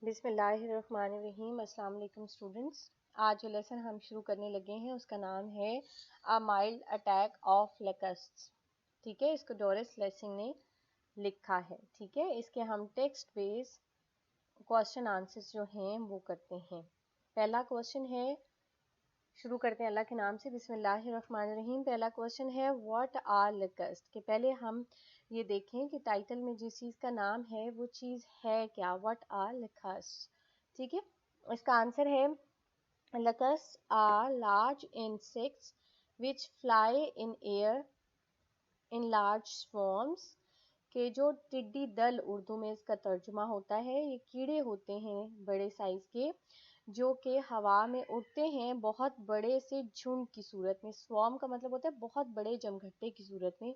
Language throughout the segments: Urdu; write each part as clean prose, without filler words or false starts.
بسم اللہ الرحمن الرحیم. السلام علیکم اسٹوڈنٹس. آج جو لیسن ہم شروع کرنے لگے ہیں اس کا نام ہے A Mild Attack of Locusts. ٹھیک ہے, اس کو ڈورس لیسنگ نے لکھا ہے. ٹھیک ہے, اس کے ہم ٹیکسٹ بیس کوشچن آنسرز جو ہیں وہ کرتے ہیں. پہلا کوشچن ہے, شروع کرتے ہیں اللہ کے نام سے. بسم اللہ الرحمن الرحیم. پہلا کوشچن ہے واٹ آر لکسٹ. کہ پہلے ہم یہ دیکھیں کہ ٹائٹل میں جس چیز کا نام ہے وہ چیز ہے کیا. What are locust. ٹھیک ہے, اس کا آنسر ہے locust are large insects which fly in air in large swarms. کہ جو ٹڈی دل اردو میں اس کا ترجمہ ہوتا ہے, یہ کیڑے ہوتے ہیں بڑے سائز کے جو کہ ہوا میں اڑتے ہیں بہت بڑے سے جھنڈ کی صورت میں. سوارم کا مطلب ہوتا ہے بہت بڑے جمگھٹے کی صورت میں,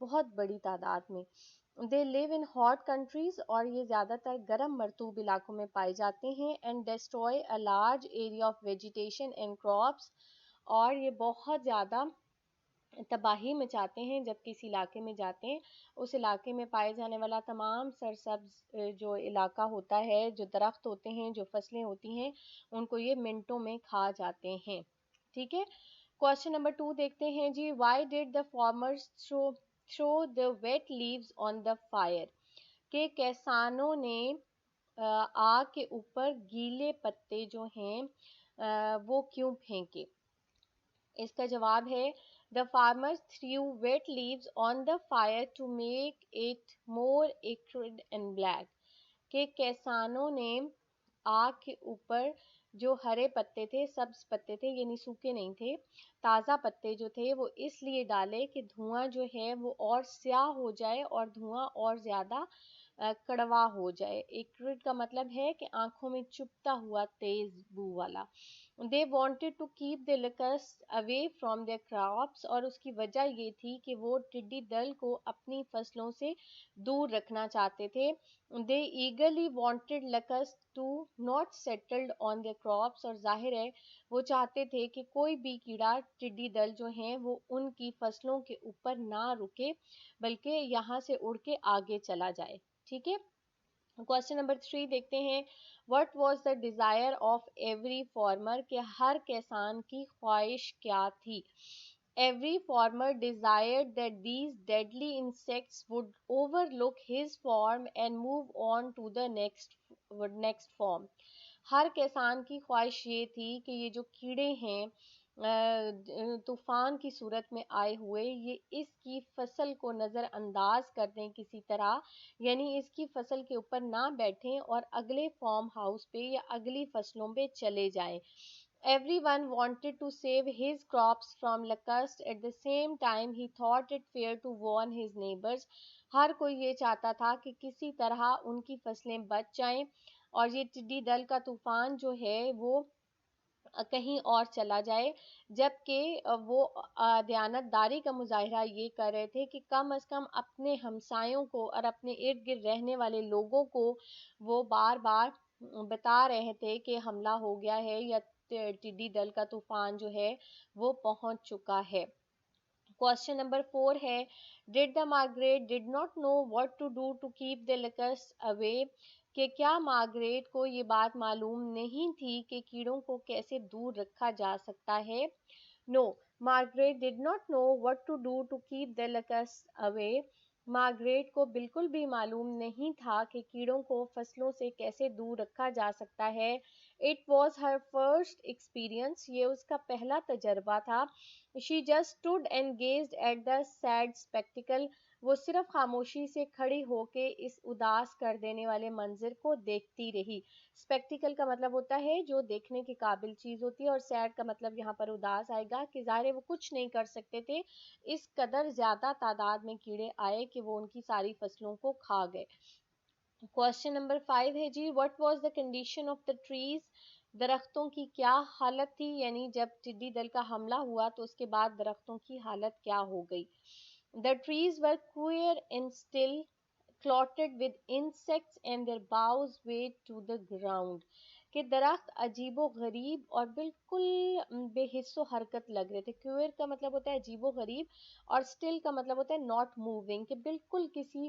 بہت بڑی تعداد میں. دے لیو ان ہاٹ کنٹریز, اور یہ زیادہ تر گرم مرطوب علاقوں میں پائے جاتے ہیں. And destroy a large area of vegetation and crops, اور یہ بہت زیادہ تباہی مچاتے ہیں جب کسی علاقے میں جاتے ہیں. اس علاقے میں پائے جانے والا تمام سرسبز جو علاقہ ہوتا ہے, جو درخت ہوتے ہیں, جو فصلیں ہوتی ہیں, ان کو یہ منٹوں میں کھا جاتے ہیں. ٹھیک ہے, کوشچن نمبر 2 دیکھتے ہیں جی. Why did the farmers throw the wet leaves on the fire. کہ کسانوں نے آگ کے اوپر گیلے پتے جو ہیں وہ کیوں پھینکے. اس کا جواب ہے the farmers threw wet leaves on the fire to make it more acrid and black. کہ کسانوں نے آگ کے اوپر جو ہرے پتے تھے, سبز پتے تھے, یعنی سوکھے نہیں تھے, تازہ پتے جو تھے وہ اس لیے ڈالے کہ دھواں جو ہے وہ اور سیاہ ہو جائے اور دھواں اور زیادہ کڑوا ہو جائے. ایکریڈ کا مطلب ہے کہ آنکھوں میں چبھتا ہوا تیز بو والا. They wanted to keep the locusts away from their crops, اور اس کی وجہ یہ تھی کہ وہ ٹڈی دل کو اپنی فصلوں سے دور رکھنا چاہتے تھے. They eagerly wanted locusts to not settled on their crops, اور ظاہر ہے وہ چاہتے تھے کہ کوئی بھی کیڑا ٹڈی دل جو ہیں وہ ان کی فصلوں کے اوپر نہ رکے بلکہ یہاں سے اڑ کے آگے چلا جائے. ٹھیک ہے, کوشچن نمبر 3 دیکھتے ہیں. What was the desire of every farmer. کہ ہر کسان کی خواہش کیا تھی. Every farmer desired that these deadly insects would overlook his farm and move on to the next farm. ہر کسان کی خواہش یہ تھی کہ یہ جو کیڑے ہیں طوفان کی صورت میں آئے ہوئے, یہ اس کی فصل کو نظر انداز کر دیں کسی طرح, یعنی اس کی فصل کے اوپر نہ بیٹھیں اور اگلے فارم ہاؤس پہ یا اگلی فصلوں پہ چلے جائیں. Everyone wanted to save his crops from locusts. At the same time he thought it fair to warn his neighbors. ہر کوئی یہ چاہتا تھا کہ کسی طرح ان کی فصلیں بچ جائیں اور یہ ٹڈی دل کا طوفان جو ہے وہ کہیں اور چلا جائے, جبکہ وہ دیانتداری کا مظاہرہ یہ کر رہے تھے کہ کم از کم اپنے ہمسایوں کو اور اپنے ارد گرد رہنے والے لوگوں کو وہ بار بار بتا رہے تھے کہ حملہ ہو گیا ہے یا ٹڈی دل کا طوفان جو ہے وہ پہنچ چکا ہے. کوشچن نمبر 4 ہے did the Margaret did not know what to do to keep the locust away. کہ کیا مارگریٹ کو یہ بات معلوم نہیں تھی کہ کیڑوں کو کیسے دور رکھا جا سکتا ہے. No, Margaret did not know what to do to keep the locust away. Margaret کو بالکل بھی معلوم نہیں تھا کہ کیڑوں کو فصلوں سے کیسے دور رکھا جا سکتا ہے. It was her first experience. یہ اس کا پہلا تجربہ تھا. She just stood and gazed at the sad spectacle. وہ صرف خاموشی سے کھڑی ہو کے اس اداس کر دینے والے منظر کو دیکھتی رہی. اسپیکٹیکل کا مطلب ہوتا ہے جو دیکھنے کے قابل چیز ہوتی ہے, اور سیڈ کا مطلب یہاں پر اداس آئے گا کہ ظاہر ہے وہ کچھ نہیں کر سکتے تھے, اس قدر زیادہ تعداد میں کیڑے آئے کہ وہ ان کی ساری فصلوں کو کھا گئے. کوشچن نمبر 5 ہے جی. What was the condition of the trees. درختوں کی کیا حالت تھی, یعنی جب ٹڈی دل کا حملہ ہوا تو اس کے بعد درختوں کی حالت کیا ہو گئی. The trees were queer and still, clotted with insects and their boughs weighed to the ground. کہ درخت عجیب و غریب اور بالکل بے حس و حرکت لگ رہے تھے. کوئر کا مطلب ہوتا ہے عجیب و غریب, اور still کا مطلب ہوتا ہے not moving, کہ بالکل کسی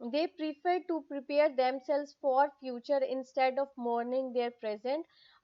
They prefer to prepare themselves for future instead of mourning their present,